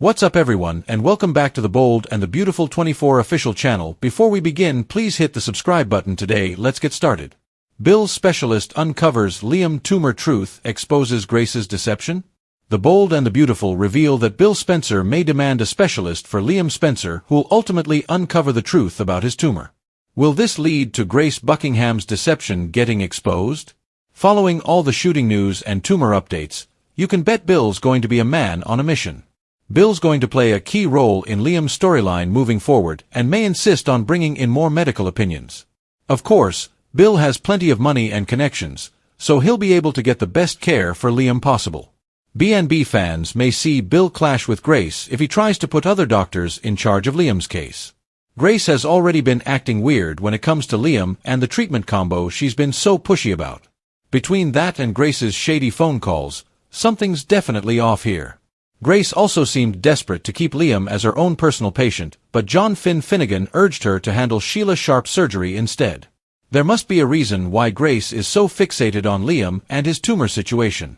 What's up everyone, and welcome back to the Bold and the Beautiful 24 official channel. Before we begin, please hit the subscribe button today. Let's get started. Bill's specialist uncovers Liam Tumor truth, exposes Grace's deception. The Bold and the Beautiful reveal that Bill Spencer may demand a specialist for Liam Spencer who'll ultimately uncover the truth about his tumor. Will this lead to Grace Buckingham's deception getting exposed? Following all the shooting news and tumor updates, you can bet Bill's going to be a man on a mission. Bill's going to play a key role in Liam's storyline moving forward and may insist on bringing in more medical opinions. Of course, Bill has plenty of money and connections, so he'll be able to get the best care for Liam possible. B&B fans may see Bill clash with Grace if he tries to put other doctors in charge of Liam's case. Grace has already been acting weird when it comes to Liam and the treatment combo she's been so pushy about. Between that and Grace's shady phone calls, something's definitely off here. Grace also seemed desperate to keep Liam as her own personal patient, but John Finnegan urged her to handle Sheila Sharp's surgery instead. There must be a reason why Grace is so fixated on Liam and his tumor situation.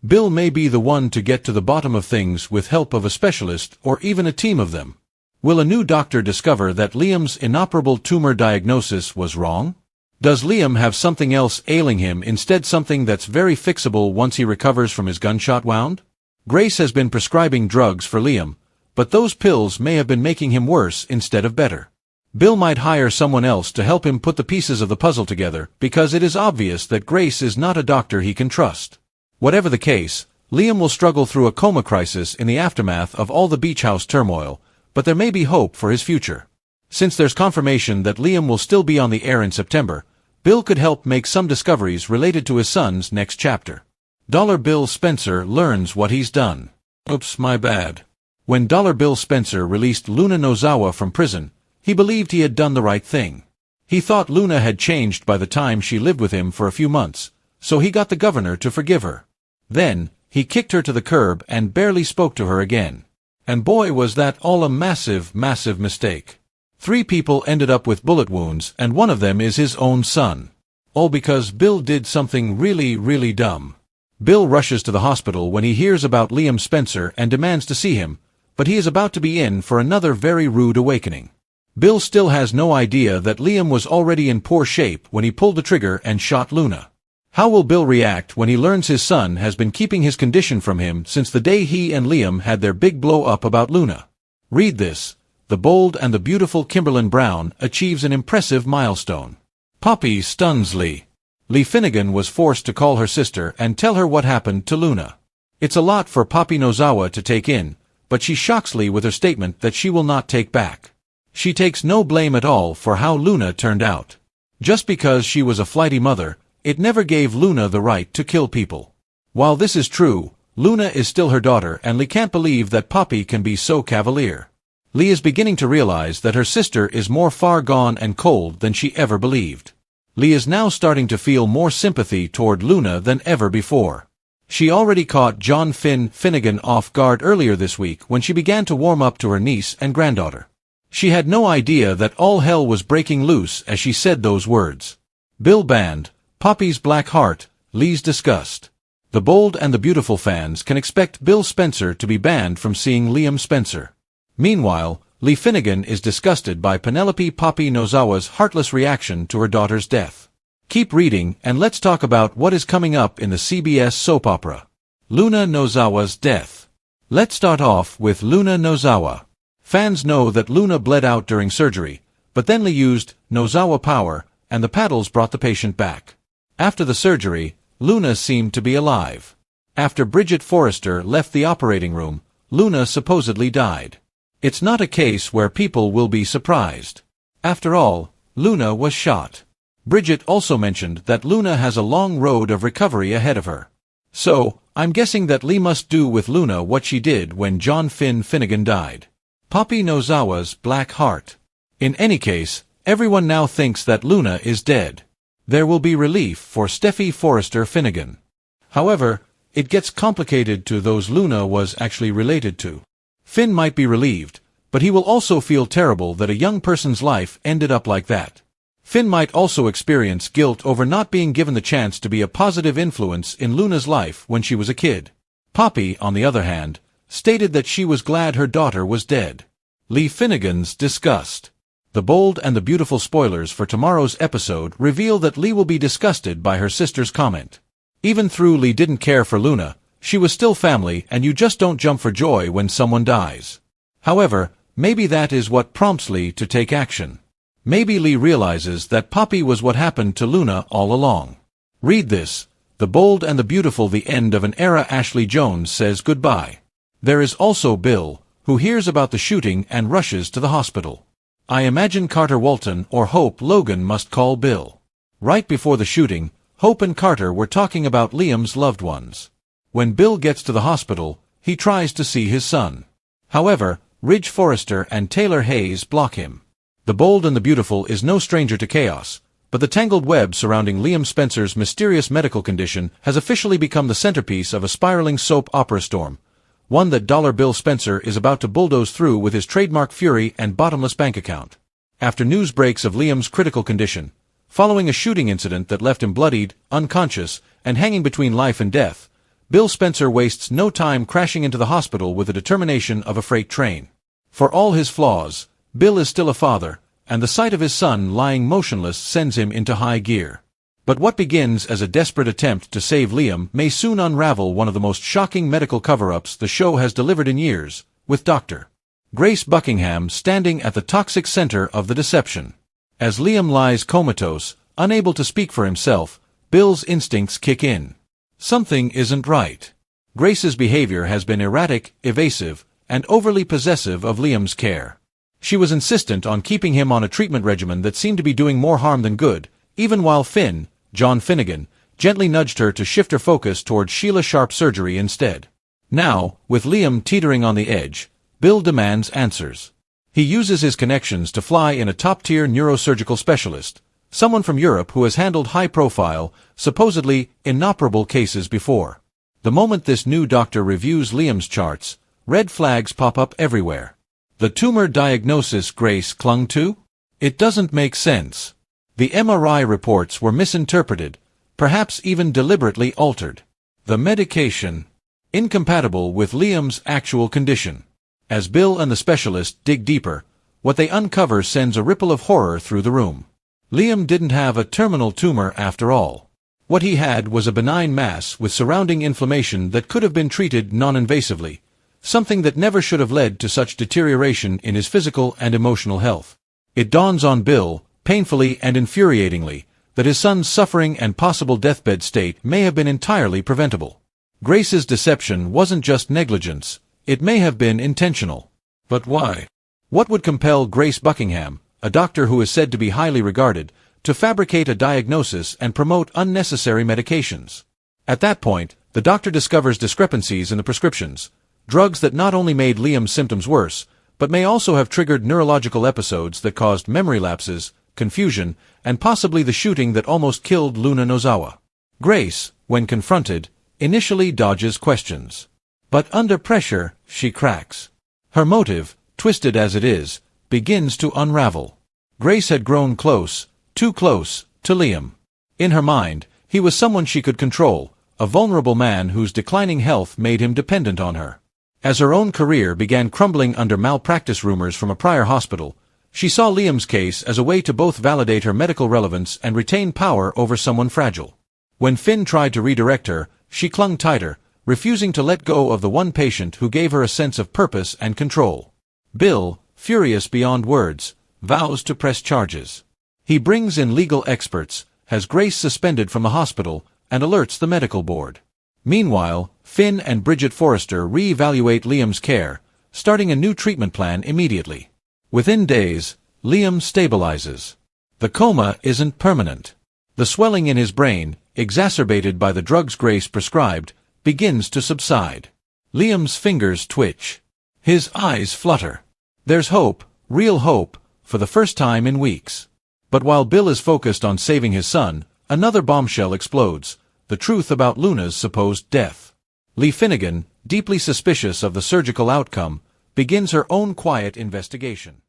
Bill may be the one to get to the bottom of things with help of a specialist or even a team of them. Will a new doctor discover that Liam's inoperable tumor diagnosis was wrong? Does Liam have something else ailing him instead, something that's very fixable once he recovers from his gunshot wound? Grace has been prescribing drugs for Liam, but those pills may have been making him worse instead of better. Bill might hire someone else to help him put the pieces of the puzzle together because it is obvious that Grace is not a doctor he can trust. Whatever the case, Liam will struggle through a coma crisis in the aftermath of all the beach house turmoil, but there may be hope for his future. Since there's confirmation that Liam will still be on the air in September, Bill could help make some discoveries related to his son's next chapter. Bill Spencer learns what he's done. Oops, my bad. When Bill Spencer released Luna Nozawa from prison, he believed he had done the right thing. He thought Luna had changed by the time she lived with him for a few months, so he got the governor to forgive her. Then, he kicked her to the curb and barely spoke to her again. And boy, was that all a massive mistake. 3 people ended up with bullet wounds, and one of them is his own son. All because Bill did something really dumb. Bill rushes to the hospital when he hears about Liam Spencer and demands to see him, but he is about to be in for another very rude awakening. Bill still has no idea that Liam was already in poor shape when he pulled the trigger and shot Luna. How will Bill react when he learns his son has been keeping his condition from him since the day he and Liam had their big blow-up about Luna? Read this. The Bold and the Beautiful Kimberlyn Brown achieves an impressive milestone. Poppy stuns Lee. Lee Finnegan was forced to call her sister and tell her what happened to Luna. It's a lot for Poppy Nozawa to take in, but she shocks Lee with her statement that she will not take back. She takes no blame at all for how Luna turned out. Just because she was a flighty mother, it never gave Luna the right to kill people. While this is true, Luna is still her daughter and Lee can't believe that Poppy can be so cavalier. Lee is beginning to realize that her sister is more far gone and cold than she ever believed. Lee is now starting to feel more sympathy toward Luna than ever before. She already caught John Finnegan off guard earlier this week when she began to warm up to her niece and granddaughter. She had no idea that all hell was breaking loose as she said those words. Bill banned Poppy's black heart, Lee's disgust. The Bold and the Beautiful fans can expect Bill Spencer to be banned from seeing Liam Spencer. Meanwhile, Lee Finnegan is disgusted by Penelope Poppy Nozawa's heartless reaction to her daughter's death. Keep reading and let's talk about what is coming up in the CBS soap opera. Luna Nozawa's death. Let's start off with Luna Nozawa. Fans know that Luna bled out during surgery, but then Lee used Nozawa power, and the paddles brought the patient back. After the surgery, Luna seemed to be alive. After Bridget Forrester left the operating room, Luna supposedly died. It's not a case where people will be surprised. After all, Luna was shot. Bridget also mentioned that Luna has a long road of recovery ahead of her. So, I'm guessing that Lee must do with Luna what she did when John Finnegan died. Poppy Nozawa's black heart. In any case, everyone now thinks that Luna is dead. There will be relief for Steffi Forrester Finnegan. However, it gets complicated to those Luna was actually related to. Finn might be relieved, but he will also feel terrible that a young person's life ended up like that. Finn might also experience guilt over not being given the chance to be a positive influence in Luna's life when she was a kid. Poppy, on the other hand, stated that she was glad her daughter was dead. Lee Finnegan's disgust. The bold and the beautiful spoilers for tomorrow's episode reveal that Lee will be disgusted by her sister's comment. Even though Lee didn't care for Luna, she was still family, and you just don't jump for joy when someone dies. However, maybe that is what prompts Lee to take action. Maybe Lee realizes that Poppy was what happened to Luna all along. Read this. The bold and the beautiful, the end of an era. Ashley Jones says goodbye. There is also Bill, who hears about the shooting and rushes to the hospital. I imagine Carter Walton or Hope Logan must call Bill. Right before the shooting, Hope and Carter were talking about Liam's loved ones. When Bill gets to the hospital, he tries to see his son. However, Ridge Forrester and Taylor Hayes block him. The bold and the beautiful is no stranger to chaos, but the tangled web surrounding Liam Spencer's mysterious medical condition has officially become the centerpiece of a spiraling soap opera storm, one that Dollar Bill Spencer is about to bulldoze through with his trademark fury and bottomless bank account. After news breaks of Liam's critical condition, following a shooting incident that left him bloodied, unconscious, and hanging between life and death, Bill Spencer wastes no time crashing into the hospital with the determination of a freight train. For all his flaws, Bill is still a father, and the sight of his son lying motionless sends him into high gear. But what begins as a desperate attempt to save Liam may soon unravel one of the most shocking medical cover-ups the show has delivered in years, with Dr. Grace Buckingham standing at the toxic center of the deception. As Liam lies comatose, unable to speak for himself, Bill's instincts kick in. Something isn't right. Grace's behavior has been erratic, evasive, and overly possessive of Liam's care. She was insistent on keeping him on a treatment regimen that seemed to be doing more harm than good, even while Finn, John Finnegan, gently nudged her to shift her focus toward Sheila Sharp surgery instead. Now, with Liam teetering on the edge, Bill demands answers. He uses his connections to fly in a top-tier neurosurgical specialist, someone from Europe who has handled high-profile, supposedly inoperable cases before. The moment this new doctor reviews Liam's charts, red flags pop up everywhere. The tumor diagnosis Grace clung to? It doesn't make sense. The MRI reports were misinterpreted, perhaps even deliberately altered. The medication, incompatible with Liam's actual condition. As Bill and the specialist dig deeper, what they uncover sends a ripple of horror through the room. Liam didn't have a terminal tumor after all. What he had was a benign mass with surrounding inflammation that could have been treated non-invasively, something that never should have led to such deterioration in his physical and emotional health. It dawns on Bill, painfully and infuriatingly, that his son's suffering and possible deathbed state may have been entirely preventable. Grace's deception wasn't just negligence, it may have been intentional. But why? What would compel Grace Buckingham, a doctor who is said to be highly regarded, to fabricate a diagnosis and promote unnecessary medications? At that point, the doctor discovers discrepancies in the prescriptions, drugs that not only made Liam's symptoms worse, but may also have triggered neurological episodes that caused memory lapses, confusion, and possibly the shooting that almost killed Luna Nozawa. Grace, when confronted, initially dodges questions. But under pressure, she cracks. Her motive, twisted as it is, begins to unravel. Grace had grown close, too close, to Liam. In her mind, he was someone she could control, a vulnerable man whose declining health made him dependent on her. As her own career began crumbling under malpractice rumors from a prior hospital, she saw Liam's case as a way to both validate her medical relevance and retain power over someone fragile. When Finn tried to redirect her, she clung tighter, refusing to let go of the one patient who gave her a sense of purpose and control. Bill, furious beyond words, vows to press charges. He brings in legal experts, has Grace suspended from the hospital, and alerts the medical board. Meanwhile, Finn and Bridget Forrester re-evaluate Liam's care, starting a new treatment plan immediately. Within days, Liam stabilizes. The coma isn't permanent. The swelling in his brain, exacerbated by the drugs Grace prescribed, begins to subside. Liam's fingers twitch. His eyes flutter. There's hope, real hope, for the first time in weeks. But while Bill is focused on saving his son, another bombshell explodes, the truth about Luna's supposed death. Lee Finnegan, deeply suspicious of the surgical outcome, begins her own quiet investigation.